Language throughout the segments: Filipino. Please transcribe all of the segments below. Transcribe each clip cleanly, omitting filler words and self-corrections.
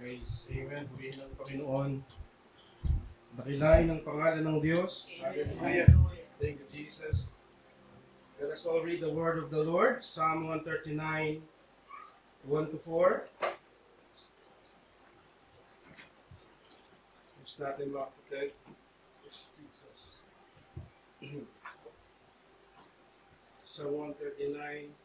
Praise. Amen. Purihin ng Panginoon. Dakilain ang pangalan ng Diyos. Hallelujah. Thank you, Jesus. Let us all read the word of the Lord. Psalm 139, 1-4. It's not in Mark, okay? It's Jesus. Psalm 139.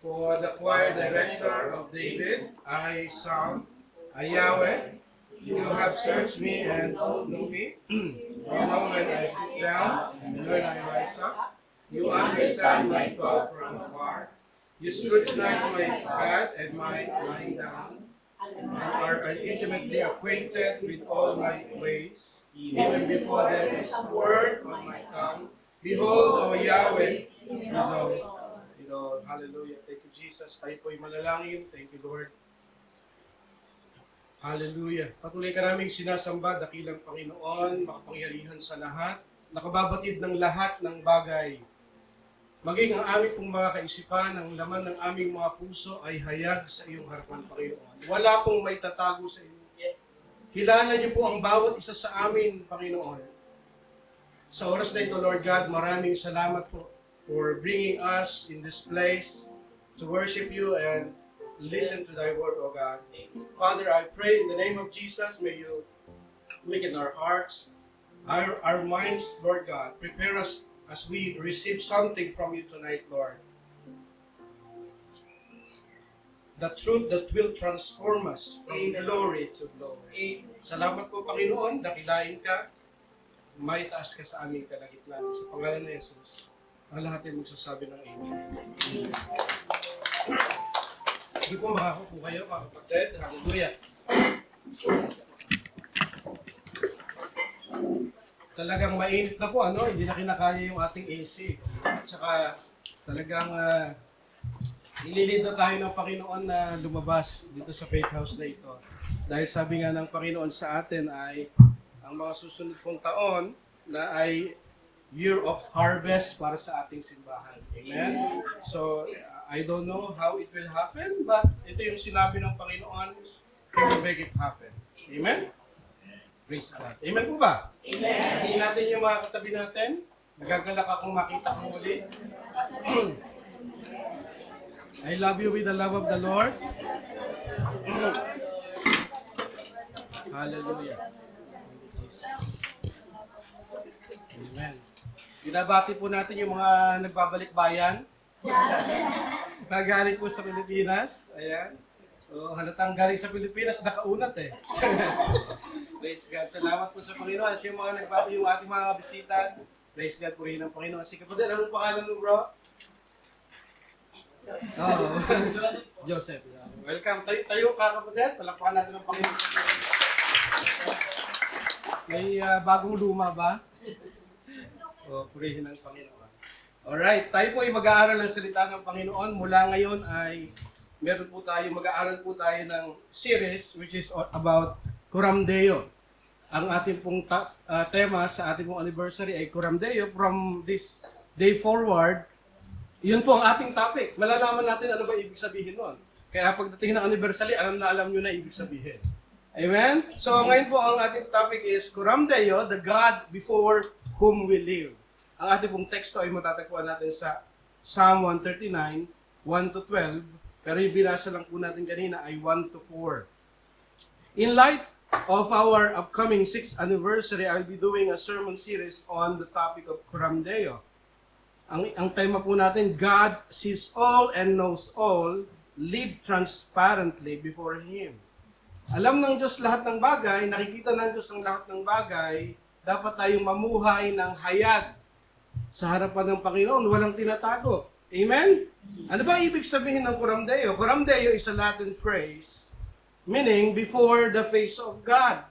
For the choir director of David, I psalm, Yahweh, you have searched me and know me. You know when I sit down and when I rise up. You understand my thought from afar. You scrutinize my path and my lying down, and are intimately acquainted with all my ways. Even before there is a word on my tongue, behold, O Yahweh, you know. Hallelujah. Thank you, Jesus. Tayo po'y manalangin. Thank you, Lord. Hallelujah. Patuloy ka naming sinasamba, dakilang Panginoon, makapangyarihan sa lahat, nakababatid ng lahat ng bagay. Maging ang aming pong mga kaisipan, ang laman ng aming mga puso ay hayag sa iyong harapan, Panginoon. Wala pong may tatago sa inyo. Kilala niyo po ang bawat isa sa amin, Panginoon. Sa oras na ito, Lord God, maraming salamat po for bringing us in this place to worship you and listen to thy word, O God. Father, I pray in the name of Jesus, may you quicken our hearts, our minds, Lord God. Prepare us as we receive something from you tonight, Lord. The truth that will transform us from glory to glory. Salamat po, Panginoon, dakilain ka, may taas ka sa aming kalagitnaan. Sa pangalan ni Jesus, ang lahat ay magsasabi ng Amen. Sige po, makako po kayo, mga kapatid. Hallelujah. Talagang mainit na po, ano? Hindi na kinakaya yung ating AC. At saka talagang ililid na tayo ng Panginoon na lumabas dito sa Faith House na ito. Dahil sabi nga ng Panginoon sa atin ay ang mga susunod pong taon na ay year of harvest para sa ating simbahan. Amen? So, I don't know how it will happen, but ito yung sinabi ng Panginoon, He will make it happen. Amen? Praise God. Amen po ba? Amen. Sabihin natin yung mga katabi natin. Nagagalak akong makita ko muli. I love you with the love of the Lord. Hallelujah. Amen. Binabati po natin yung mga nagbabalik bayan. Galing po sa Pilipinas. Ayan. So, halatang galing sa Pilipinas, nakaunat eh. Praise God. Salamat po sa Panginoon. At yung ating mga bisita, praise God po rin ng Panginoon. Sige po din, anong pangalan mo, bro? Oh, Joseph. Welcome. Tayo ka, kapatid. Palakpakan natin ang Panginoon. May bagong luma ba? O, purihin ng Panginoon. Alright, tayo po ay mag-aaral ng salita ng Panginoon. Mula ngayon ay mag-aaral po tayo ng series which is about Coram Deo. Ang ating pong tema sa ating pong anniversary ay Coram Deo. From this day forward, yun po ang ating topic. Malalaman natin ano ba ibig sabihin nun. Kaya pagdating ng anniversary, alam nyo na ibig sabihin. Amen? So ngayon po ang ating topic is Coram Deo, the God before whom we live. Ang ating pong teksto ay matatagpuan natin sa Psalm 139, 1-12, pero yung binasa lang po natin kanina ay 1-4. In light of our upcoming 6th anniversary, I'll be doing a sermon series on the topic of Coram Deo. Ang tema po natin, God sees all and knows all, live transparently before Him. Alam ng Diyos lahat ng bagay, nakikita ng Diyos ang lahat ng bagay, dapat tayong mamuhay ng hayag sa harapan ng Panginoon, walang tinatago. Amen? Ano ba ibig sabihin ng Coram Deo? Coram Deo is a Latin phrase, meaning before the face of God.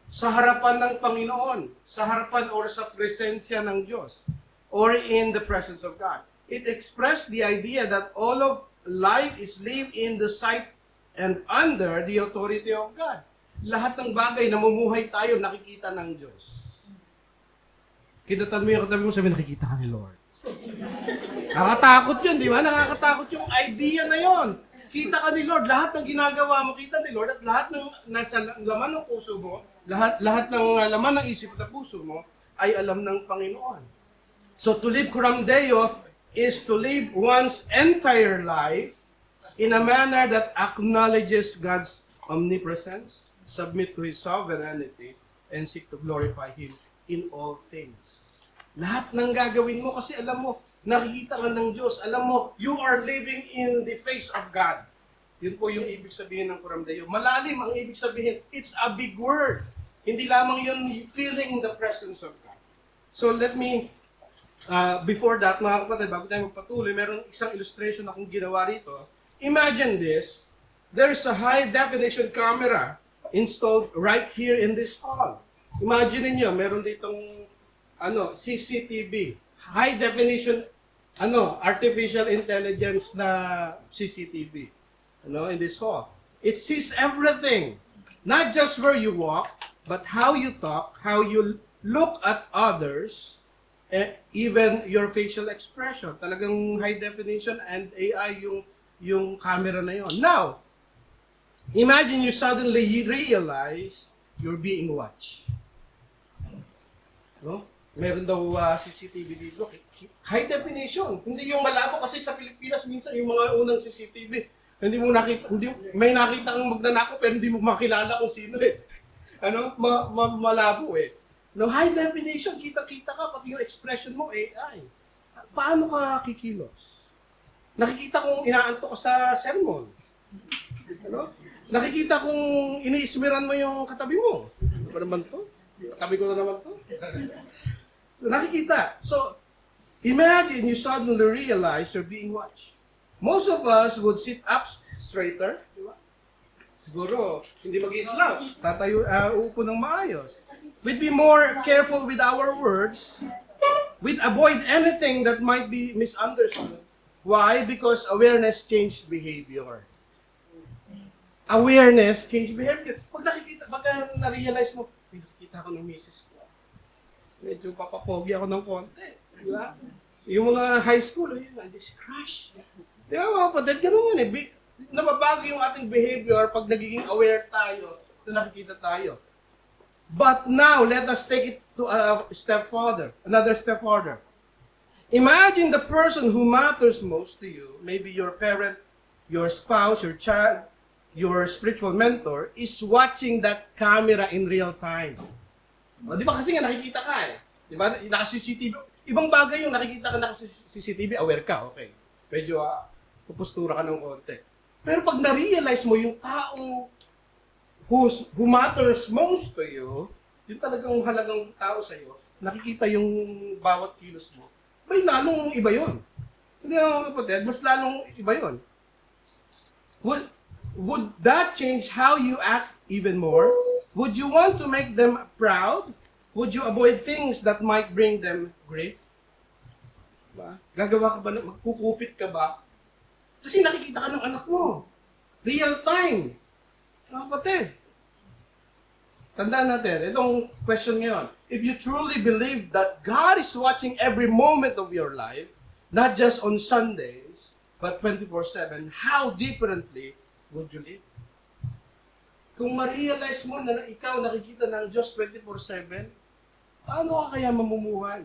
Sa harapan ng Panginoon, sa harapan or sa presensya ng Diyos, or in the presence of God. It expressed the idea that all of life is lived in the sight and under the authority of God. Lahat ng bagay, namumuhay tayo, nakikita ng Diyos. Kitatan mo yung katabi mo, sabi, nakikita ka ni Lord. Nakakatakot yun, di ba? Nakakatakot yung idea na yon. Kita ka ni Lord, lahat ng ginagawa mo, kita ni Lord, at lahat ng nasa laman ng puso mo, lahat ng laman ng isip at puso mo, ay alam ng Panginoon. So to live coram Deo is to live one's entire life in a manner that acknowledges God's omnipresence, submit to His sovereignty, and seek to glorify Him in all things. Lahat ng gagawin mo kasi alam mo, nakikita ka ng Diyos. Alam mo, you are living in the face of God. Yun po yung ibig sabihin ng coram Deo. Malalim ang ibig sabihin. It's a big word. Hindi lamang yun feeling the presence of God. So let me, before that, mga kapatid, bago tayo magpatuloy, meron isang illustration akong ginawa rito. Imagine this. There's a high-definition camera installed right here in this hall. Imagine niyo, meron ditong CCTV. High definition, artificial intelligence na CCTV. In this hall. It sees everything. Not just where you walk, but how you talk, how you look at others, even your facial expression. Talagang high definition and AI yung camera na yon. Now, imagine you suddenly realize you're being watched. No? Meron daw CCTV dito. High definition. Hindi yung malabo kasi sa Pilipinas minsan yung mga unang CCTV. Hindi mo nakita, may nakita kang magnanakaw pero hindi mo makilala kung sino eh. Malabo eh. No, high definition, kita-kita ka, pati yung expression mo, AI. Paano ka kikilos? Nakikita kong inaanto ka sa sermon. Nakikita kong iniismiran mo yung katabi mo. Ano ba naman to? Katabi ko na naman to. So, nakikita. So, imagine you suddenly realize you're being watched. Most of us would sit up straighter. Di ba? Siguro, hindi mag-slouch. Tatayo, uupo ng maayos. We'd be more careful with our words. We'd avoid anything that might be misunderstood. Why? Because awareness changed behavior. Awareness changed behavior. Pag nakikita, pagka na-realize mo, nakikita ko ng misis ko. Medyo papapogi ako ng konti. Di ba? Yung mga high school, just crush. Di ba mga kapatid, gano'n yun eh. Nababago yung ating behavior pag nagiging aware tayo na nakikita tayo. But now, let us take it to another step further. Imagine the person who matters most to you, maybe your parent, your spouse, your child, your spiritual mentor, is watching that camera in real time. O, di ba kasi nga nakikita ka eh. Di ba? Naka-CCTV. Ibang bagay yung nakikita ka naka-CCTV, aware ka, okay. Medyo pupustura ka ng konti. Pero pag na-realize mo yung taong who matters most to you, yung talagang halagang tao sa'yo, nakikita yung bawat kilos mo, may lalong iba yun. Hindi naman kapatid, mas lalong iba yun. Would that change how you act even more? Would you want to make them proud? Would you avoid things that might bring them grief? Diba? Gagawa ka ba, magkukupit ka ba? Kasi nakikita ka ng anak mo. Real time. Kapatid. Tandaan natin, itong question ngayon. If you truly believe that God is watching every moment of your life, not just on Sundays, but 24/7, how differently would you live? Kung ma-realize mo na ikaw nakikita ng Diyos 24/7, paano ka kaya mamumuhay?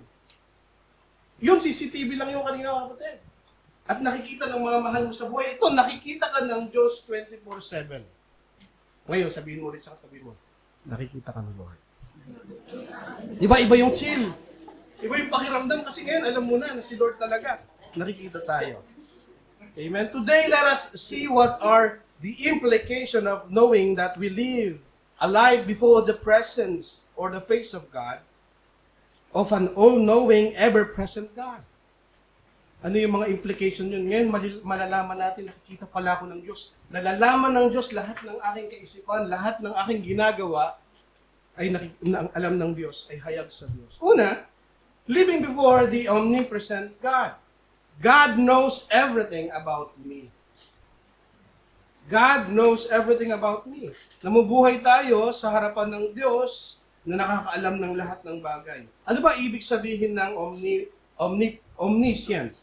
Yung CCTV lang yung kanina kapatid. At nakikita ng mga mahal mo sa buhay. Ito, nakikita ka ng Diyos 24/7. Ngayon, sabihin mo ulit sa katabi mo, nakikita ka ng Lord. Diba, iba yung chill. Iba yung pakiramdam kasi ngayon, alam mo na si Lord talaga. Nakikita tayo. Amen. Today, let us see what are the implication of knowing that we live alive before the presence or the face of God, of an all-knowing, ever-present God. Ano yung mga implication yun? Ngayon, malalaman natin, nakikita pala ako ng Diyos. Nalalaman ng Diyos lahat ng aking kaisipan, lahat ng aking ginagawa, ay alam ng Diyos, ay hayag sa Diyos. Una, living before the omnipresent God. God knows everything about me. God knows everything about me. Namubuhay tayo sa harapan ng Diyos na nakakaalam ng lahat ng bagay. Ano ba ibig sabihin ng omniscient?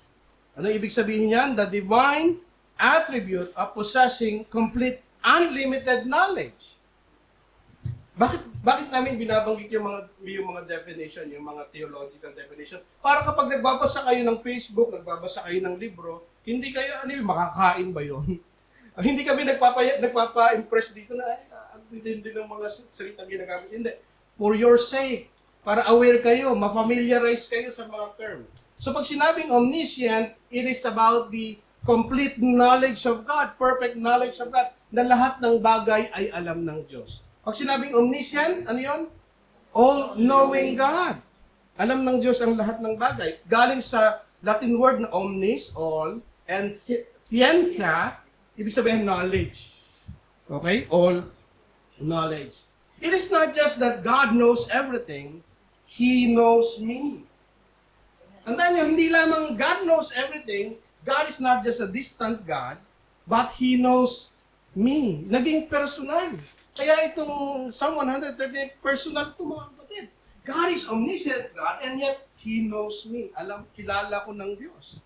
Ano ibig sabihin niyan? The divine attribute of possessing complete unlimited knowledge. Bakit namin binabanggit yung mga definition, yung mga theological definition? Para kapag nagbabasa kayo ng Facebook, nagbabasa kayo ng libro, hindi kayo, makakain ba yun? Hindi kami nagpapa-impress dito na, ang tindi ng mga salitang ginagamit. Hindi. For your sake, para aware kayo, ma-familiarize kayo sa mga term. So pag sinabing omniscient, it is about the complete knowledge of God, perfect knowledge of God, na lahat ng bagay ay alam ng Diyos. Pag sinabing omniscient, ano yun? All-knowing God. Alam ng Diyos ang lahat ng bagay. Galing sa Latin word na omnis, all, and scientia, ibig sabihin knowledge. Okay? All knowledge. It is not just that God knows everything, He knows me. Tandaan nyo, hindi lamang God knows everything, God is not just a distant God, but He knows me. Naging personal. Kaya itong Psalm 138, personal ito mga kapatid. God is omniscient God, and yet He knows me. Kilala ko ng Diyos.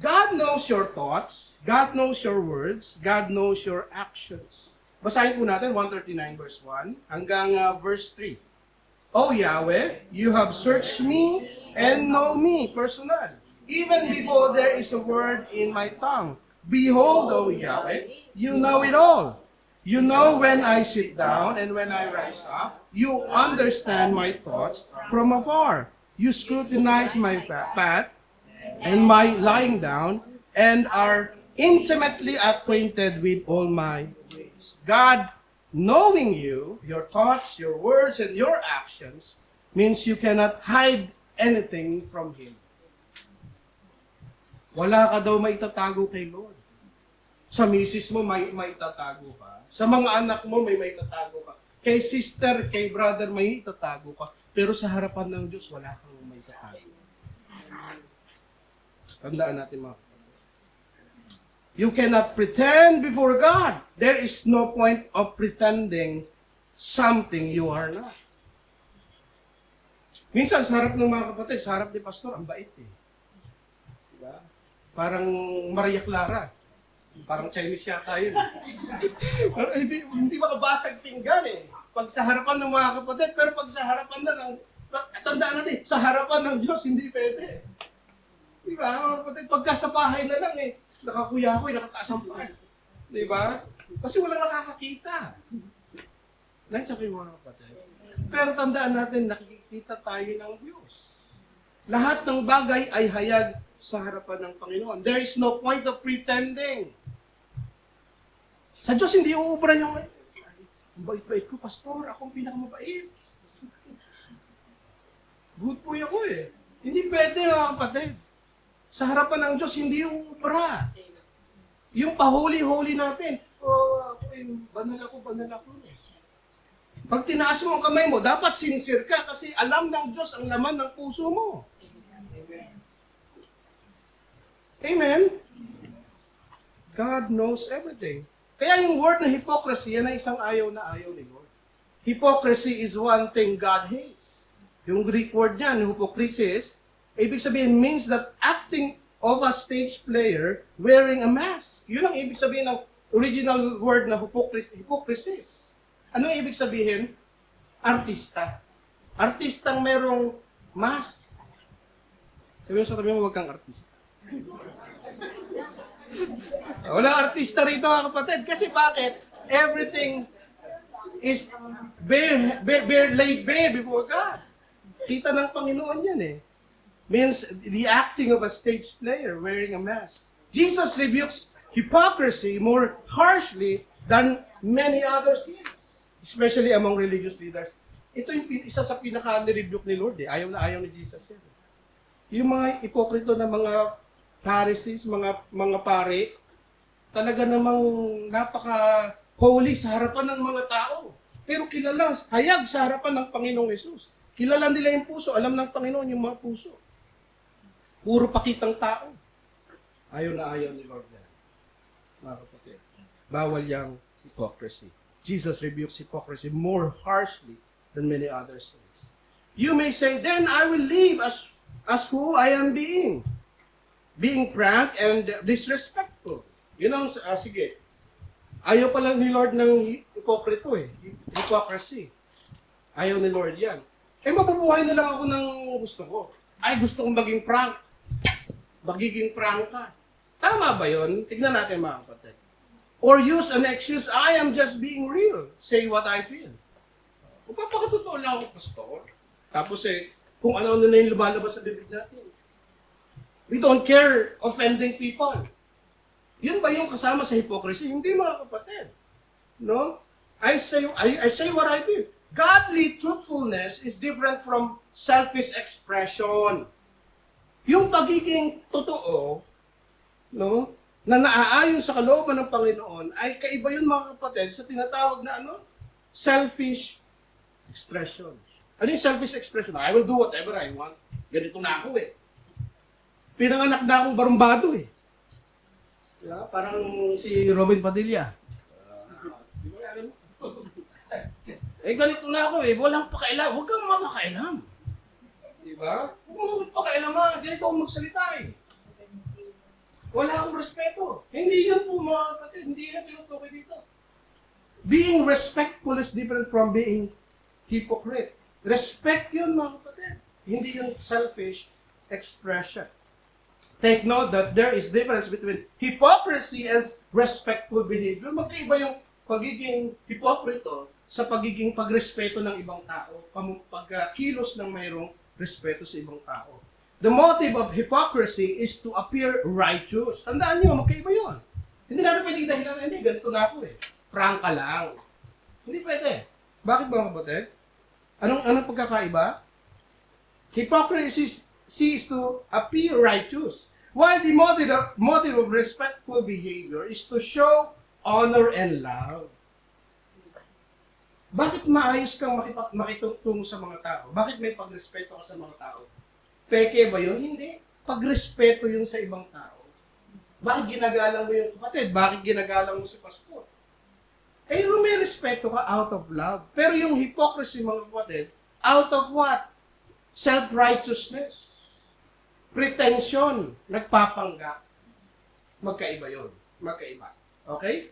God knows your thoughts, God knows your words, God knows your actions. Basahin po natin 139 verse 1 hanggang verse 3. O Yahweh, you have searched me and know me, personal. Even before there is a word in my tongue. Behold, O Yahweh, you know it all. You know when I sit down and when I rise up. You understand my thoughts from afar. You scrutinize my path and my lying down and are intimately acquainted with all my ways. God, knowing you, your thoughts, your words, and your actions, means you cannot hide anything from Him. Wala ka daw maitatago kay Lord. Sa misis mo, may itatago ka. Sa mga anak mo, may itatago ka. Kay sister, kay brother, may itatago ka. Pero sa harapan ng Diyos, wala kang may itatago. Tandaan natin mga kapatid. You cannot pretend before God. There is no point of pretending something you are not. Minsan, sa harap ng mga kapatid, sa harap ni pastor, ang bait eh. Diba? Parang Maria Clara. Parang Chinese yata yun. hindi makabasag pinggan eh. Pag sa harapan ng mga kapatid, pero pag sa harapan na ng, tandaan natin, sa harapan ng Diyos, hindi pwede. Di ba, mga kapatid? Pagka sa bahay na lang eh, nakakuya-kuy, nakataas ang bahay. Di ba? Kasi walang nakakakita. Nandiyan kayo mga kapatid. Pero tandaan natin, nakikita tayo ng Diyos. Lahat ng bagay ay hayag sa harapan ng Panginoon. There is no point of pretending. Sa Diyos, hindi uubra yung, bait-bait ko, pastor, akong pinakamabait. Good boy ako eh. Hindi pwede mga kapatid. Sa harapan ng Diyos, hindi uubra. Yung pahuli-huli natin, ako banal ako. Pag tinaas mo ang kamay mo, dapat sincere ka kasi alam ng Diyos ang laman ng puso mo. Amen? God knows everything. Kaya yung word na hypocrisy, yan ay isang ayaw na ayaw ni Lord. Hypocrisy is one thing God hates. Yung Greek word niyan, hypocrisis, ibig sabihin means that acting of a stage player wearing a mask. Yun ang ibig sabihin ng original word na hypocrisis. Ano ibig sabihin? Artista. Artistang merong mask. Sabi mo, huwag kang artista. Wala artista rito mga kapatid. Kasi bakit? Everything is laid bare before God. Kita ng Panginoon yan eh. Means the acting of a stage player wearing a mask. Jesus rebukes hypocrisy more harshly than many other sins. Especially among religious leaders. Ito yung isa sa pinaka-rebuke ni Lord eh. Ayaw na ayaw ni Jesus yan. Yung mga hipokrito na mga Pharisees, mga pare, talaga namang napaka-holy sa harapan ng mga tao. Pero kilala, hayag sa harapan ng Panginoong Yesus. Kilala nila yung puso, alam ng Panginoon yung mga puso. Puro pakitang tao. Ayaw na ayaw ni Lord yan. Mga kapatid, bawal yung hypocrisy. Jesus rebukes hypocrisy more harshly than many other sins. You may say, then I will live as who I am being frank and disrespectful. Yun ang, sige. Ayaw pala ni Lord ng hipokrito eh. Hypocrisy. Ayaw ni Lord yan. Eh, mabubuhay na lang ako ng gusto ko. Ay, gusto kong maging prank. Magiging prank ka. Tama ba yun? Tignan natin mga kapatid. Or use an excuse, I am just being real. Say what I feel. Kung papakatotoo lang ako, pastor. Tapos kung ano na yung lumalabas sa bibig natin. We don't care offending people. Yun ba yung kasama sa hypocrisy? Hindi mga kapatid. No? I say what I feel. Godly truthfulness is different from selfish expression. Yung pagiging totoo, no, na naaayon sa kalooban ng Panginoon, ay kaiba yun mga kapatid sa tinatawag na selfish expression. Ano yung selfish expression? I will do whatever I want. Ganito na ako eh. Pinanganak na akong barumbado eh. Yeah, parang si Robin Padilla. Ganito na ako eh. Walang pakailam. Huwag kang makakailam. Diba? Huwag mong pakailaman. Ganito akong magsalita eh. Wala akong respeto. Hindi yun po mga kapatid. Hindi yun tinutukoy dito. Being respectful is different from being hypocrite. Respect yun mga kapatid. Hindi yun selfish expression. Take note that there is difference between hypocrisy and respectful behavior. Magkaiba yung pagiging hipokrito sa pagiging pagrespeto ng ibang tao, pagkilos ng mayroong respeto sa ibang tao. The motive of hypocrisy is to appear righteous. Tandaan nyo, magkaiba yun. Hindi natin pwede dahilan, hindi, ganito na ako eh. Prank ka lang. Hindi pwede. Bakit ba mga kapatid? Anong pagkakaiba? Hypocrisy is to appear righteous. While the motive of respectful behavior is to show honor and love. Bakit maayos kang makitutong sa mga tao? Bakit may pagrespeto ka sa mga tao? Peke ba yun? Hindi. Pagrespeto yun sa ibang tao. Bakit ginagalang mo yung kapatid? Bakit ginagalang mo si pastor? May respeto ka out of love. Pero yung hypocrisy, mga kapatid, out of what? Self-righteousness. Pretension. Nagpapanggap. Magkaiba yun. Magkaiba. Okay?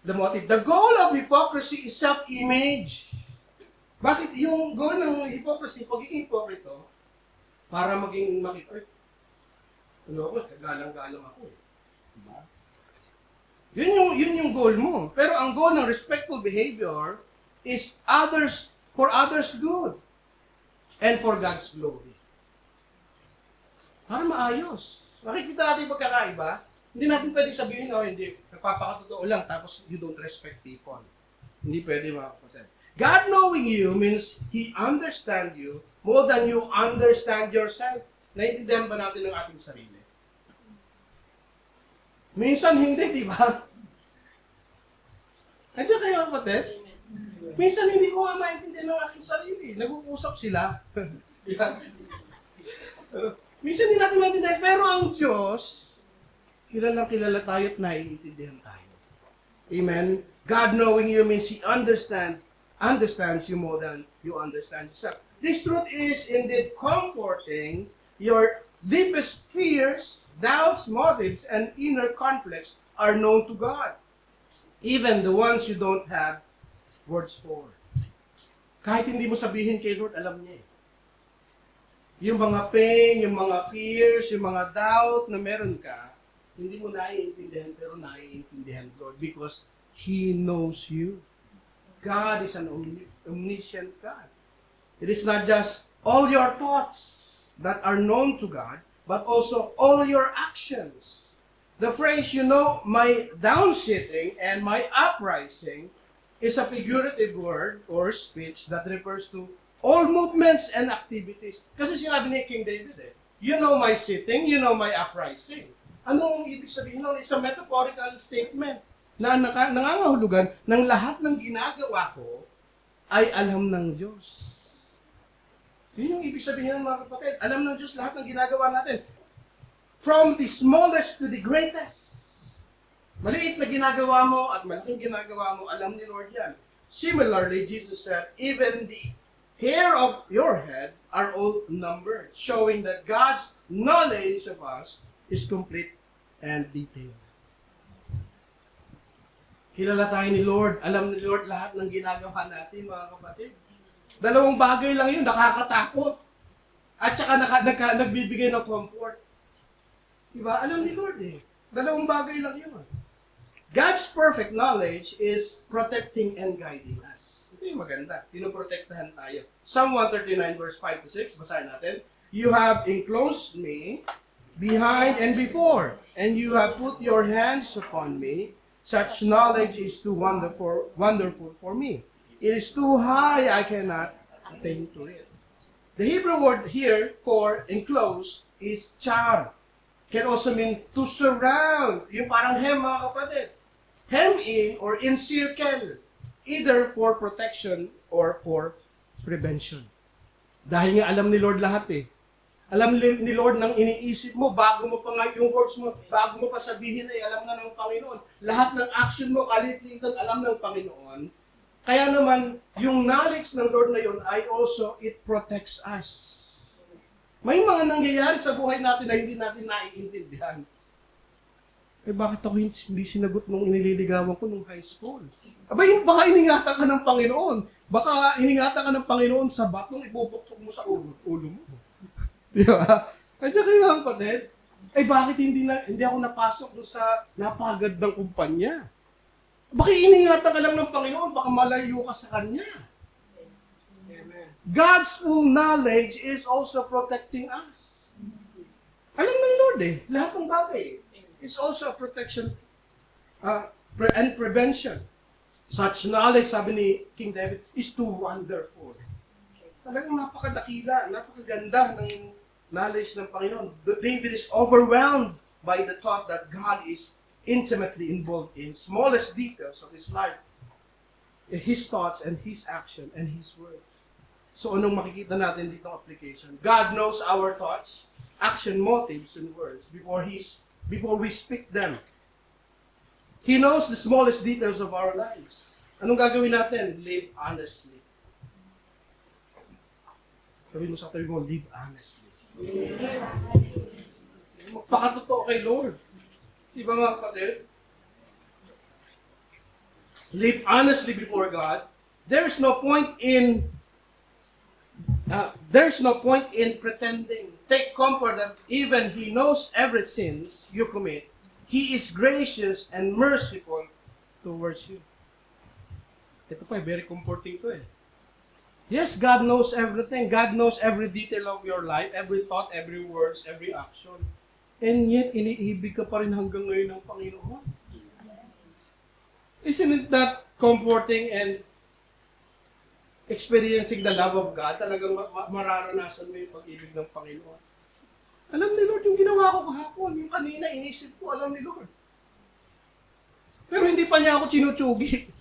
The motive. The goal of hypocrisy is self-image. Bakit yung goal ng hypocrisy, pagiging hipokrito, para maging makita, kagalang-galang ako eh. Diba? Yun yung goal mo. Pero ang goal ng respectful behavior is for others' good and for God's glory. Para maayos. Makikita natin yung pagkakaiba. Hindi natin pwedeng sabihin, hindi, nagpapakatotoo lang, tapos you don't respect people. Hindi pwede mga kapatid. God knowing you means He understand you more than you understand yourself. Naiintindihan ba natin ang ating sarili? Minsan hindi, di ba? Nandiyan kayo kapatid? Minsan hindi ko nga maintindihan ang aking sarili. Nag-uusap sila. Minsan hindi natin maintindihan, pero ang Diyos, kilala tayo at naiintindihan tayo. Amen? God knowing you means He understands you more than you understand yourself. This truth is indeed comforting. Your deepest fears, doubts, motives, and inner conflicts are known to God. Even the ones you don't have words for. Kahit hindi mo sabihin kay Lord, alam niya eh. Yung mga pain, yung mga fears, yung mga doubt na meron ka, hindi mo naiintindihan, pero naiintindihan Lord because He knows you. God is an omniscient God. It is not just all your thoughts that are known to God, but also all your actions. The phrase, my downsitting and my uprising is a figurative word or speech that refers to all movements and activities. Kasi sinabi ni King David you know my sitting, you know my uprising. Anong ibig sabihin nun? It's a metaphorical statement na nangangahulugan ng lahat ng ginagawa ko ay alam ng Diyos. Yun yung ibig sabihin ng mga kapatid. Alam ng Diyos lahat ng ginagawa natin. From the smallest to the greatest. Maliit na ginagawa mo at malaking ginagawa mo, alam ni Lord yan. Similarly, Jesus said, even the hair of your head are all numbered, showing that God's knowledge of us is complete and detailed. Kilala tayo ni Lord. Alam ni Lord lahat ng ginagawa natin, mga kapatid. Dalawang bagay lang yun, nakakatakot. At saka nagbibigay ng comfort. Diba? Alam ni Lord eh. Dalawang bagay lang yun. God's perfect knowledge is protecting and guiding us. Ito yung maganda. Pinoprotektahan tayo. Psalm 139 verse 5 to 6, basahin natin. You have enclosed me behind and before, and you have put your hands upon me. Such knowledge is too wonderful for me. It is too high, I cannot attain to it. The Hebrew word here for enclosed is char. Can also mean to surround. Yung parang hem, mga kapatid. Hem in or encircle. Either for protection or for prevention. Dahil nga alam ni Lord lahat eh. Alam ni Lord nang iniisip mo, bago mo pa nga yung words mo, bago mo pa sabihin ay alam na ng Panginoon. Lahat ng action mo, kalititan, alam ng Panginoon. Kaya naman, yung knowledge ng Lord na yun ay also, it protects us. May mga nangyayari sa buhay natin na hindi natin naiintindihan. Eh bakit ako hindi sinagot nung inililigawan ko nung high school? Abay, baka iningatan ka ng Panginoon. Baka iningatan ka ng Panginoon sa batong ipupuktok mo sa ulo mo. Di ba? Kaya kayo kapatid, eh bakit hindi ako napasok doon sa napakagandang kumpanya? Baka iningatan ka lang ng Panginoon, baka malayo ka sa Kanya. God's full knowledge is also protecting us. Alam ng Lord eh, lahat ng bagay. It's also a protection and prevention. Such knowledge, sabi ni King David, is too wonderful. Talagang napakadakila, napakaganda ng knowledge ng Panginoon. David is overwhelmed by the thought that God is intimately involved in smallest details of his life, his thoughts and his action and his words. So anong makikita natin dito ang application? God knows our thoughts, action, motives, and words before we speak them. He knows the smallest details of our lives. Anong gagawin natin? Live honestly. Sabihin mo sa tabi mo, live honestly. Magpakatotoo kay Lord. Di ba mga kapatid? Live honestly before God. There's no point in pretending. Take comfort that even He knows every sins you commit. He is gracious and merciful towards you. Ito pa, very comforting to eh. Yes, God knows everything. God knows every detail of your life, every thought, every words, every action. And yet, iniibig ka pa rin hanggang ngayon ng Panginoon. Isn't it that comforting and experiencing the love of God? Talagang mararanasan mo yung pag-ibig ng Panginoon. Alam ni Lord yung ginawa ko kahapon. Yung kanina, inisip ko, alam ni Lord. Pero hindi pa niya ako tinutsugi.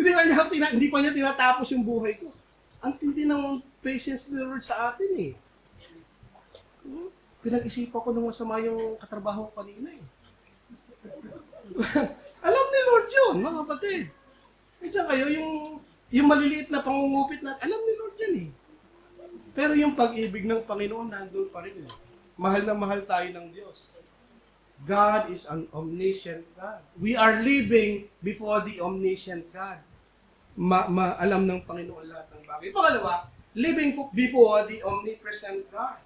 Hindi pa niya tinatapos yung buhay ko. Ang tindi ng patience ni Lord sa atin eh. Pinag-isipan ko nung masama yung katrabaho ko kanina eh. Alam ni Lord yun, mga kapatid. Kaya kayo, yung maliliit na pangungupit natin, alam ni Lord yan eh. Pero yung pag-ibig ng Panginoon, nandun pa rin eh. Mahal na mahal tayo ng Diyos. God is an omniscient God. We are living before the omniscient God. Alam ng Panginoon lahat ng bagay. Pangalawa, living before the omnipresent God.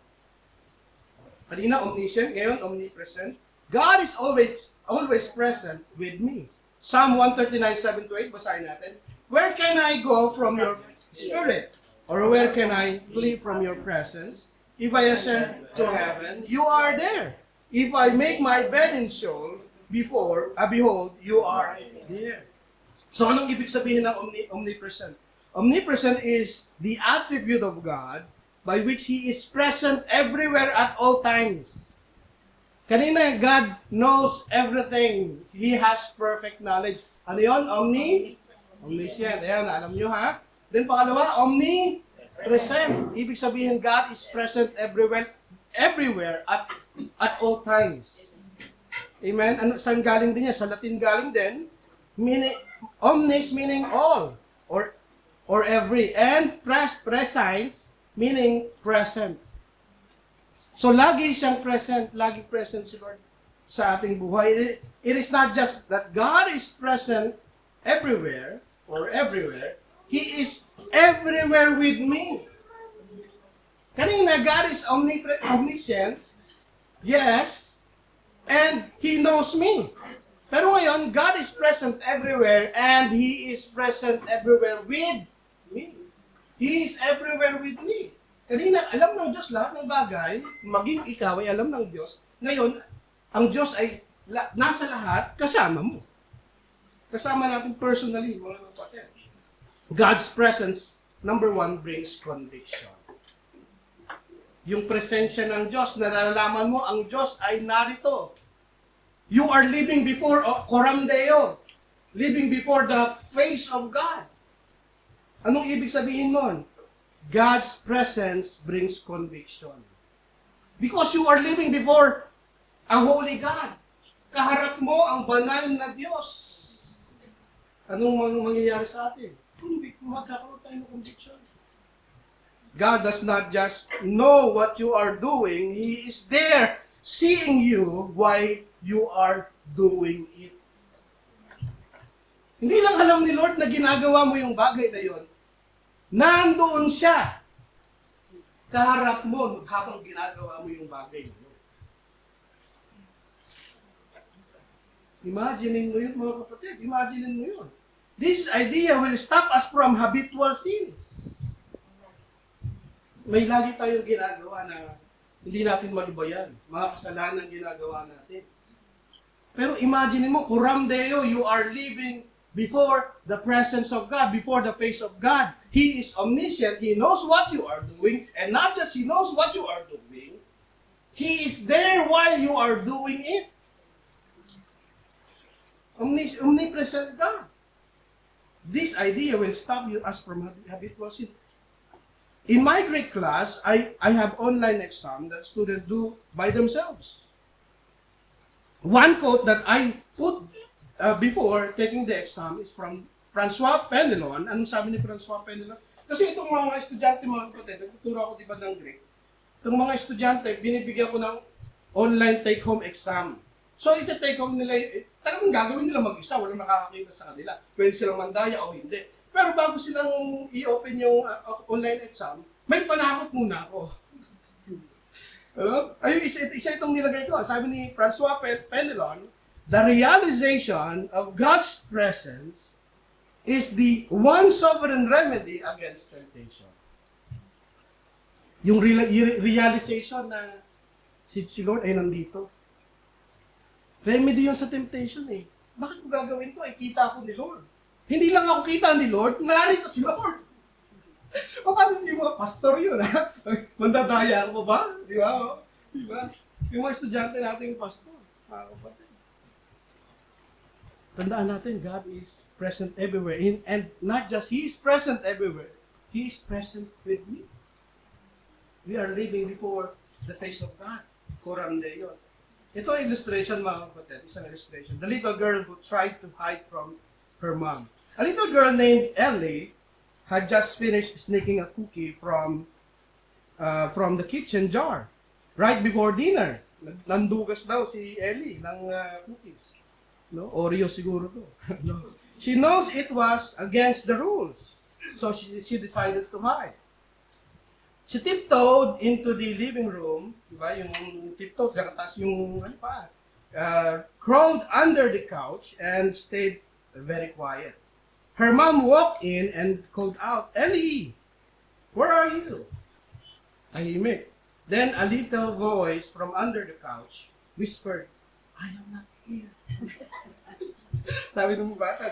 Kanina omniscient, ngayon omnipresent. God is always present with me. Psalm 139:7-8, basahin natin. Where can I go from your spirit? Or where can I flee from your presence? If I ascend to heaven, you are there. If I make my bed in Sheol, behold, you are there. So anong ibig sabihin ng omnipresent? Omnipresent is the attribute of God by which He is present everywhere at all times. Kanina, God knows everything. He has perfect knowledge. Ano yun? Omniscient. Ayan, alam nyo ha? Then pangalawa, omnipresent. Ibig sabihin, God is present everywhere at all times. Amen? Saan galing din yan? Sa Latin galing din. Omnis meaning all or every. And prescience meaning present. So lagi siyang present, lagi present si Lord sa ating buhay. It is not just that God is present everywhere or everywhere. He is everywhere with me. Kanina, God is omniscient, yes, and He knows me. Pero ngayon, God is present everywhere and He is present everywhere with me. He is everywhere with me. Kanina, alam ng Diyos lahat ng bagay, maging ikaw ay alam ng Diyos. Ngayon, ang Diyos ay nasa lahat, kasama mo. Kasama natin personally, mga kapatid. God's presence, number one, brings conviction. Yung presensya ng Diyos, nalalaman mo, ang Diyos ay narito. You are living before Coram Deo, living before the face of God. Anong ibig sabihin nun? God's presence brings conviction. Because you are living before a holy God. Kaharap mo ang banal na Diyos. Anong mangyayari sa atin? Magkakaroon tayo ng conviction. God does not just know what you are doing. He is there seeing you while you are doing it. Hindi lang alam ni Lord na ginagawa mo yung bagay na yon. Nandoon siya. Kaharap mo habang ginagawa mo yung bagay na yun. Imaginin mo yun, mga kapatid. Imaginin mo yun. This idea will stop us from habitual sins. May lagi tayong ginagawa na hindi natin malubayan. Mga kasalanan ginagawa natin. Pero imagine mo, Coram Deo, you are living before the presence of God, before the face of God. He is omniscient. He knows what you are doing. And not just He knows what you are doing, He is there while you are doing it. Omnipresent God. This idea will stop us from habitual sin. In my Greek class, I have online exam that students do by themselves. One quote that I put before taking the exam is from Francois Penelon. Anong sabi ni Francois Penelon? Kasi itong mga estudyante, mga kapatid, nagtuturo ako diba ng Greek. Itong mga estudyante, binibigyan ko ng online take-home exam. So, iti-take home nila, talagang gagawin nila mag-isa, walang nakakakita sa kanila. Pwede silang mandaya o hindi. Pero bago silang i-open yung online exam, may panakot muna ako. Ayun, isa itong nilagay ko. Sabi ni Francois Penelon, the realization of God's presence is the one sovereign remedy against temptation. Yung realization na si Lord ay nandito. Remedy yun sa temptation eh. Bakit ko gagawin to? Kita ko ni Lord. Hindi lang ako kita ni Lord, narito si Lord. Paano yung mga pastor yun, ha? Mandadaya ako ba? Di ba? Di ba? Yung mga estudyante natin yung pastor, mga kapatid. Tandaan natin, God is present everywhere. And not just He is present everywhere, He is present with me. We are living before the face of God. Coram Deo. Ito illustration, mga kapatid. Isang illustration. The little girl who tried to hide from her mom. A little girl named Ellie had just finished sneaking a cookie from the kitchen jar right before dinner. Nandugas daw si Ellie ng cookies. No? Oreo siguro to. No. She knows it was against the rules. So she decided to hide. She tiptoed into the living room, diba? Yung tiptoed, nakataas yung crawled under the couch and stayed very quiet. Her mom walked in and called out, "Ellie, where are you?" Tahimik. Then a little voice from under the couch whispered, "I am not here." Sabi ng bata,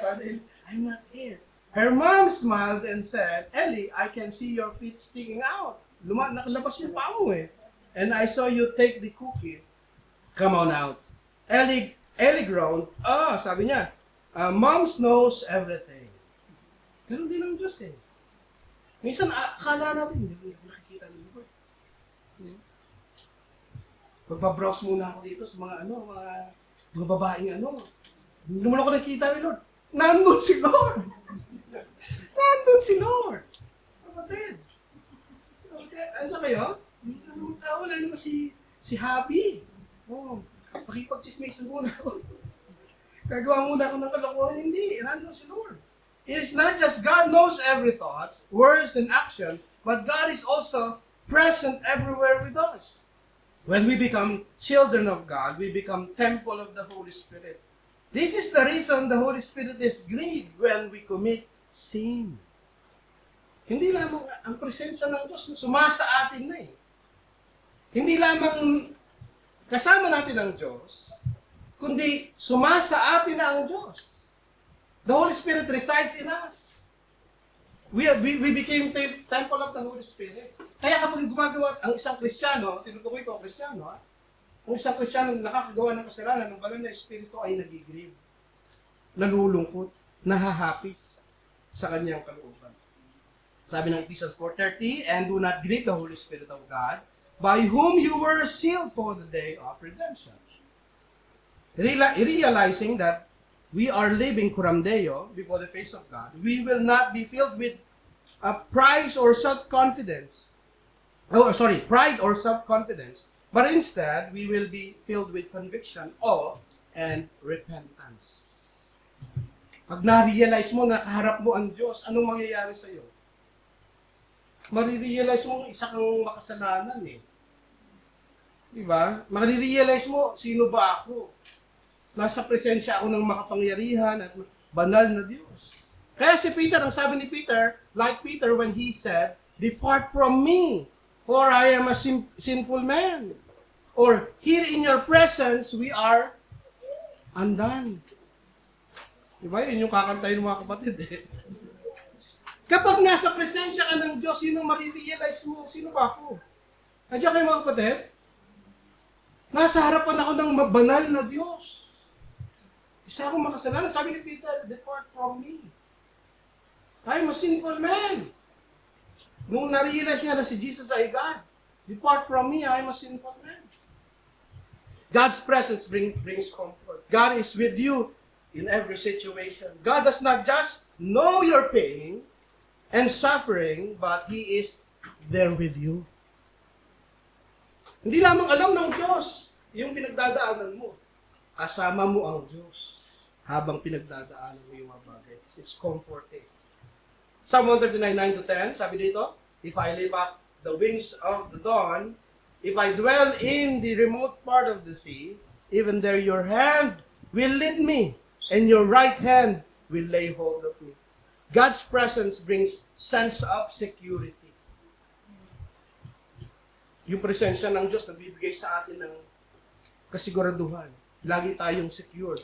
"I'm not here." Her mom smiled and said, "Ellie, I can see your feet sticking out. Nakalabas yung paa mo eh. And I saw you take the cookie. Come on out." Ellie groaned. Sabi niya, "Mom knows everything." Pero hindi ng Diyos eh. Minsan, akala natin, hindi ko nakikita ng Lord. Pagpa-browse muna ako dito sa mga babaeng Hindi naman ako nakikita ni Lord. Nandun si Lord. Nandun si Lord. Kapatid. Ano kayo? Hindi naman tao, lalo naman si Happy. pakipag-chismisan muna ako. Gagawa muna ako ng kalokohan. Hindi, nandun si Lord. It is not just God knows every thought, words, and action, but God is also present everywhere with us. When we become children of God, we become temple of the Holy Spirit. This is the reason the Holy Spirit is grieved when we commit sin. Hindi lamang ang presensya ng Diyos na sumasa atin na eh. Hindi lamang kasama natin ang Diyos, kundi sumasa atin na ang Diyos. The Holy Spirit resides in us. We became temple of the Holy Spirit. Kaya kapag gumagawa ang isang Kristiyano, tinutukoy ko ang Kristiyano, ang isang Kristiyano nakakagawa ng kasalanan, ng banal na Espiritu ay nagigrieve, nalulungkot, nahahapis sa kanyang kalooban. Sabi ng Ephesians 4:30, and do not grieve the Holy Spirit of God, by whom you were sealed for the day of redemption. Realizing that we are living coram Deo before the face of God, we will not be filled with pride or self-confidence, but instead, we will be filled with conviction, awe, and repentance. Pag na-realize mo na kaharap mo ang Diyos, anong mangyayari sa iyo? Marirealize mo isa kang makasalanan eh. Diba? Marirealize mo, sino ba ako? Nasa presensya ako ng makapangyarihan at banal na Diyos. Kaya si Peter, ang sabi ni Peter, like Peter when he said, depart from me, for I am a sinful man. Or, here in your presence, we are undone. Diba? Yun yung kakantayin ng mga kapatid eh. Kapag nasa presensya ka ng Diyos, yun ang marirealize mo, sino ba ako? Nandiyan kayo mga kapatid? Nasa harapan ako ng mabanal na Diyos. Isa akong makasalanan. Sabi ni Peter, depart from me. I'm a sinful man. Nung narealize niya na si Jesus ay God, depart from me, I'm a sinful man. God's presence brings comfort. God is with you in every situation. God does not just know your pain and suffering, but He is there with you. Hindi lamang alam ng Diyos yung pinagdadaanan mo. Kasama mo ang Diyos habang pinagdadaanan mo yung mga bagay. It's comforting. Psalm 139:9-10, sabi dito, if I lift up the wings of the dawn, if I dwell in the remote part of the sea, even there your hand will lead me, and your right hand will lay hold of me. God's presence brings sense of security. Yung presensya ng Diyos nagbibigay sa atin ng kasiguraduhan. Lagi tayong secure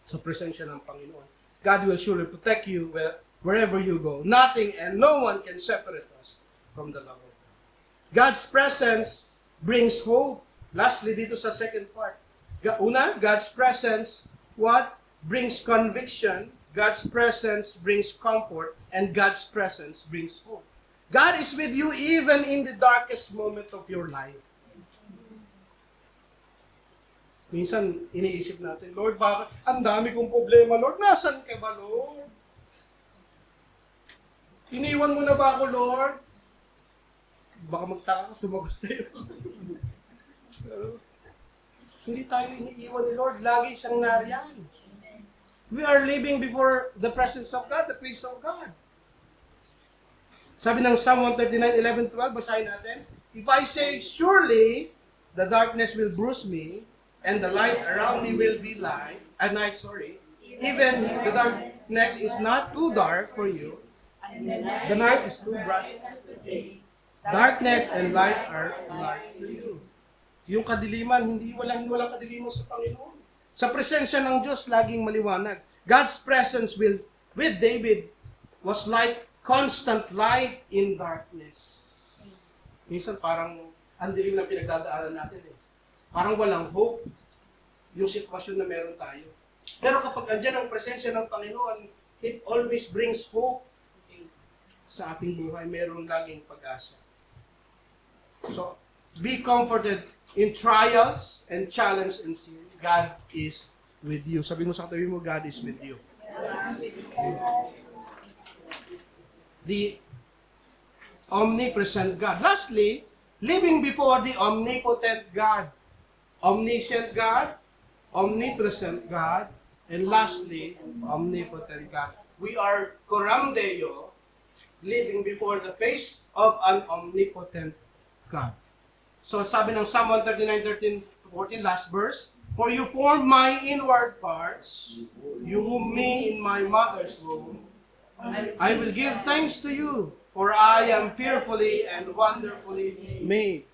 sa presensya ng Panginoon. God will surely protect you wherever you go. Nothing and no one can separate us from the love of God. God's presence brings hope. Lastly, dito sa second part. Una, God's presence, what? Brings conviction. God's presence brings comfort. And God's presence brings hope. God is with you even in the darkest moment of your life. Minsan, iniisip natin, Lord, bakit? Ang dami kong problema, Lord. Nasaan ka ba, Lord? Iniwan mo na ba ako, Lord? Baka magtaka ka, sumagot sa'yo. Hindi tayo iniiwan ni Lord. Lagi siyang nariyan. We are living before the presence of God, the face of God. Sabi ng Psalm 139:11-12, basahin natin. If I say, surely, the darkness will bruise me, and the light around me will be at night, even the darkness is not too dark for you, the night is too bright. Darkness and light are alike to you. Yung kadiliman, hindi walang kadiliman sa Panginoon. Sa presensya ng Diyos, laging maliwanag. God's presence with David was like constant light in darkness. Minsan parang ang dilim na pinagdadaanan natin eh. Parang walang hope yung sitwasyon na meron tayo. Pero kapag andyan ang presensya ng Panginoon, it always brings hope sa ating buhay. Meron laging pag-asa. So, be comforted in trials and challenge and sin. God is with you. Sabi mo sa katabi mo, God is with you. The omnipresent God. Lastly, living before the omnipotent God. omniscient God, omnipresent God, and lastly, omnipotent God. We are coram Deo, living before the face of an omnipotent God. So sabi ng Psalm 139:13-14, last verse, "For you formed my inward parts, you womb me in my mother's womb. I will give thanks to you, for I am fearfully and wonderfully made.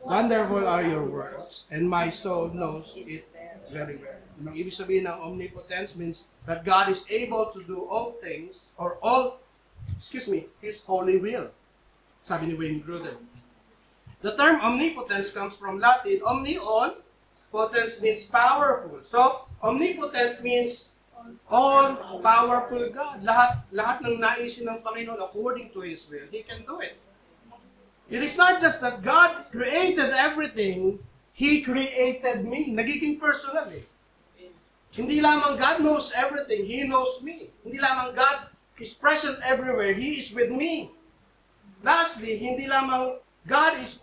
Wonderful are your works, and my soul knows it very well." Ang ibig sabihin ng omnipotence means that God is able to do all things, or His holy will. Sabi ni Wayne Grudem. The term omnipotence comes from Latin, omnion, potence means powerful. So, omnipotent means all-powerful God. Lahat ng naisin ng Panginoon according to His will, He can do it. It is not just that God created everything, He created me. Nagiging personal eh. Hindi lamang God knows everything, He knows me. Hindi lamang God is present everywhere, He is with me. Lastly, hindi lamang God is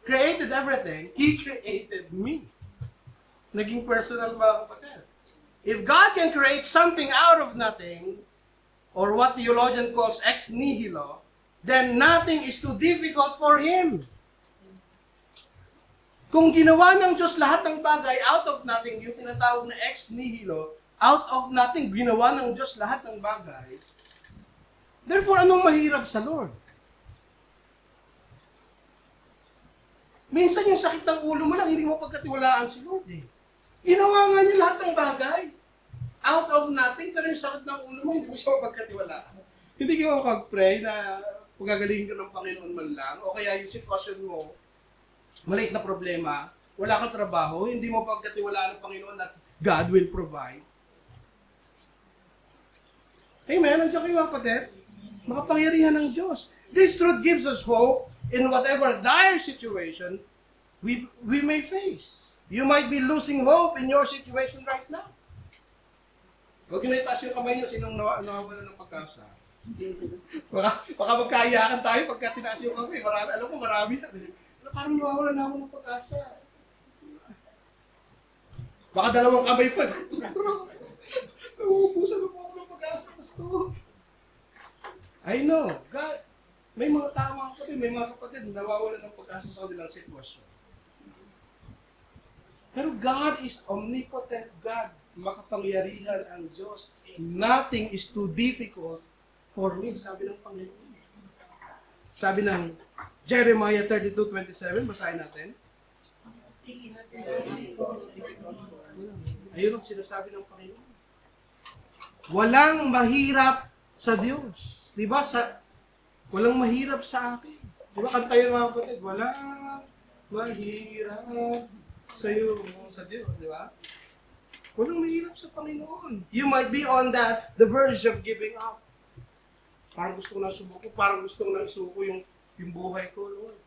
created everything, He created me. Naging personal mga kapatid. If God can create something out of nothing, or what theologian calls ex nihilo, then nothing is too difficult for Him. Kung ginawa ng Diyos lahat ng bagay out of nothing, yung tinatawag na ex nihilo, out of nothing, ginawa ng Diyos lahat ng bagay, therefore, anong mahirap sa Lord? Minsan yung sakit ng ulo mo lang, hindi mo pagkatiwalaan si Lord eh. Ginawa nga niya lahat ng bagay. Out of nothing, pero yung sakit ng ulo mo, hindi mo siya pagkatiwalaan. Hindi ka mag-pray na pagagalingin ka ng Panginoon man lang, o kaya yung sitwasyon mo, maliit na problema, wala kang trabaho, hindi mo pagkatiwalaan ng Panginoon that God will provide. Amen? Nandiyan kayo kapatid? Makapangyarihan ng Diyos. This truth gives us hope in whatever dire situation we may face. You might be losing hope in your situation right now. Huwag nyo itaas yung kamay nyo, sinong nawawala ng pagkasa. Baka magkaiyakan tayo pagka tinaas yung kamay. Marami, alam ko, marami na. Parang nawawala na ako ng pagkasa. Baka dalawang kamay pa. Nauubusan na po ako ng pag-asa, Pastor. I know. God, may mga tao mga kapatid, may mga kapatid nawawala ng pag-asa sa kanilang sitwasyon. Pero God is omnipotent God. Makapangyarihan ang Diyos. Nothing is too difficult for me. Sabi ng Panginoon. Sabi ng Jeremiah 32:27, basahin natin. Ayun ang sinasabi ng Panginoon. Walang mahirap sa Diyos. Diba? Walang mahirap sa akin. Diba? Kanta yun mga kapatid. Walang mahirap sa iyo, sa Diyos. Diba? Walang mahirap sa Panginoon. You might be on the verge of giving up. Parang gusto ko na subuko. Parang gusto ko na isuko yung buhay ko, Lord.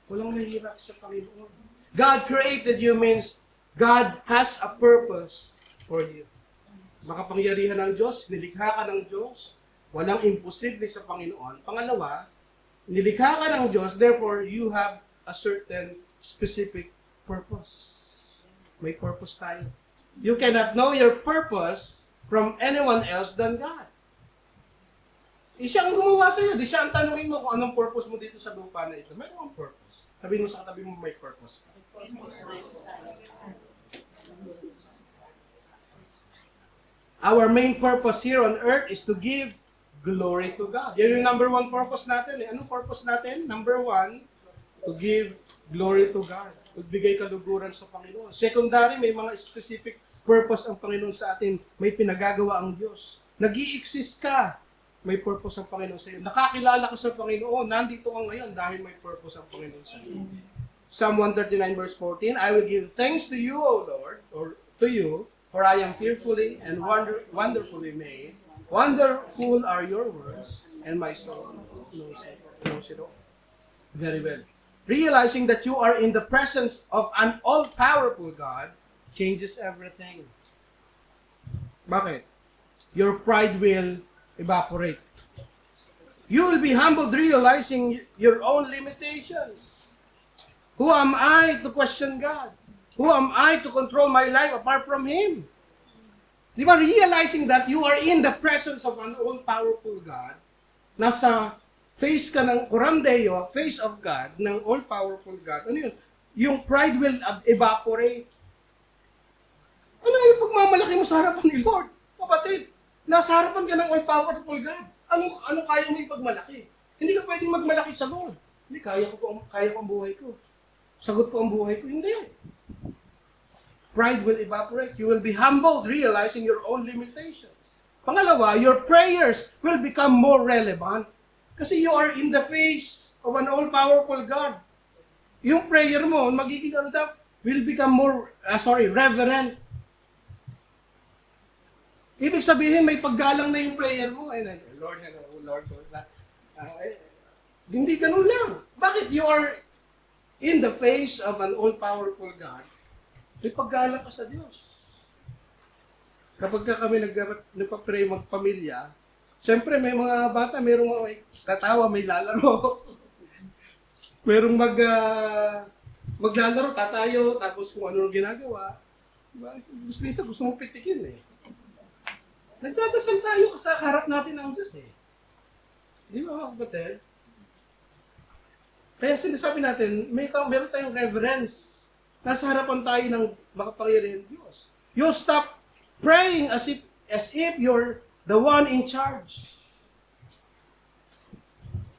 Walang mahirap sa Panginoon. God created you means God has a purpose for you. Makapangyarihan ng Diyos, nilikha ka ng Diyos, walang imposible sa Panginoon. Pangalawa, nilikha ka ng Diyos, therefore you have a certain specific purpose. May purpose tayo. You cannot know your purpose from anyone else than God. Siya ang gumawa sa iyo. Di siya ang tanungin mo kung anong purpose mo dito sa lupa na ito. May anong purpose. Sabihin mo sa katabi mo may purpose ka. Our main purpose here on earth is to give glory to God. Yan yung number one purpose natin. Anong purpose natin? Number one, to give glory to God. Magbigay kaluguran sa Panginoon. Secondary, may mga specific purpose ang Panginoon sa atin. May pinagagawa ang Diyos. Nag-i-exist ka. May purpose ang Panginoon sa iyo. Nakakilala ka sa Panginoon. Nandito ka ngayon dahil may purpose ang Panginoon sa iyo. Psalm 139 verse 14, I will give thanks to you, O Lord, or to you, for I am fearfully and wonderfully made. Wonderful are your works, and my soul knows it all. Very well. Realizing that you are in the presence of an all-powerful God changes everything. Bakit? Your pride will evaporate. You will be humbled realizing your own limitations. Who am I to question God? Who am I to control my life apart from Him? Di ba, realizing that you are in the presence of an all-powerful God, nasa face ka ng Coram Deo, face of God, ng all-powerful God, ano yun? Yung pride will evaporate. Ano yung pagmamalaki mo sa harapan ni Lord? Kapatid, nasa harapan ka ng all-powerful God. Ano kaya mo ipagmalaki? Hindi ka pwedeng magmalaki sa Lord. Hindi, kaya ko ang buhay ko. Sagot ko ang buhay ko. Hindi. Pride will evaporate. You will be humbled, realizing your own limitations. Pangalawa, your prayers will become more relevant. Kasi you are in the face of an all-powerful God. Yung prayer mo, magiging will become more, reverent. Ibig sabihin, may paggalang na yung prayer mo. Lord, hello, Lord, kumusta? Hindi ganun lang. Bakit you are in the face of an all-powerful God? May paggalang ka sa Diyos. Kapag kami nagpa-pray magpamilya, siyempre may mga bata, merong tatawa, may lalaro. Merong maglalaro, tatayo, tapos kung ano ginagawa. Diba? Minsan gusto mong pitikin eh. Nagdadasal tayo sa harap natin ng Diyos eh. Di ba mga kapatid? Kaya sinasabi natin, meron tayong reverence. Nasa harapan tayo ng makapangyarihan Diyos. You stop praying as if you're the one in charge.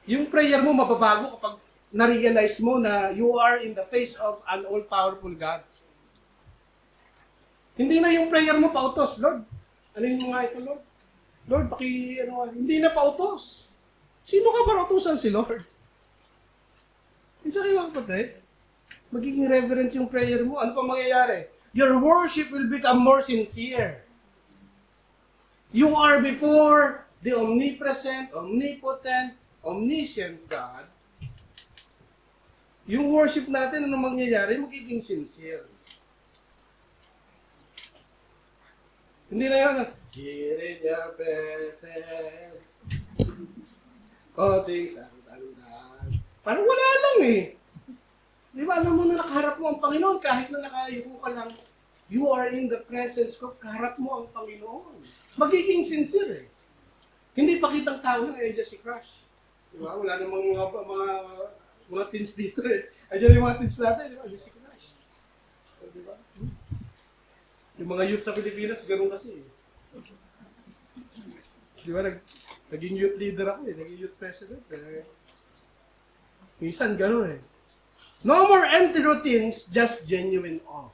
Yung prayer mo mababago kapag na-realize mo na you are in the face of an all-powerful God. Hindi na yung prayer mo pautos, Lord. Ano yung mga ito, Lord? Lord, hindi na pautos. Sino ka para utusan si Lord? Hindi kayo mga kapatid. Magiging reverent yung prayer mo. Ano pa mangyayari? Your worship will become more sincere. You are before the omnipresent, omnipotent, omniscient God. Yung worship natin, ano mangyayari? Magiging sincere. Hindi na yun. Here in your presence. All things are done. Parang wala lang eh. Di ba, alam mo na nakaharap mo ang Panginoon, kahit na nakayuko ka lang, you are in the presence ko, kaharap mo ang Panginoon. Magiging sincere eh. Hindi pakitang tao na, just si Crush. Di ba? Wala namang mga teens dito eh. Ayan yung mga teens natin, di ba? Just si Crush. So, di ba? Yung mga youth sa Pilipinas, ganoon kasi eh. Di ba, naging youth leader ako eh, naging youth president eh. Minsan ganoon eh. No more empty routines, just genuine awe.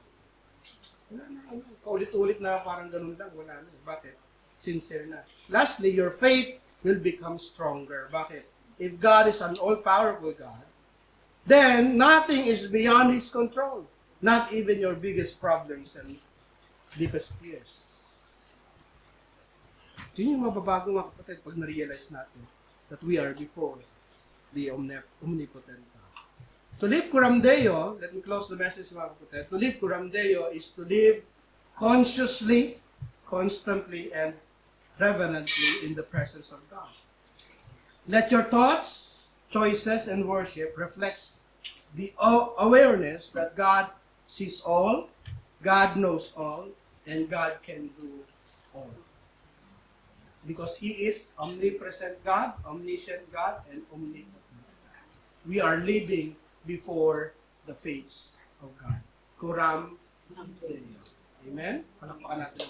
Wala na, kaulit-ulit na parang ganun lang, wala na. Bakit? Sincere na. Lastly, your faith will become stronger. Bakit? If God is an all-powerful God, then nothing is beyond His control. Not even your biggest problems and deepest fears. Yun yung mababago mga kapatid pag na-realize natin that we are before the omnipotent God. To live Coram Deo, let me close the message mga kapatid. To live Coram Deo is to live consciously, constantly, and reverently in the presence of God. Let your thoughts, choices, and worship reflect the awareness that God sees all, God knows all, and God can do all. Because He is omnipresent God, omniscient God, and omnipotent God. We are living before the face of God. Coram Deo. Amen? Palakpakan natin.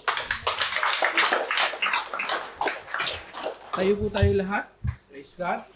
Tayo po tayo lahat. Praise God.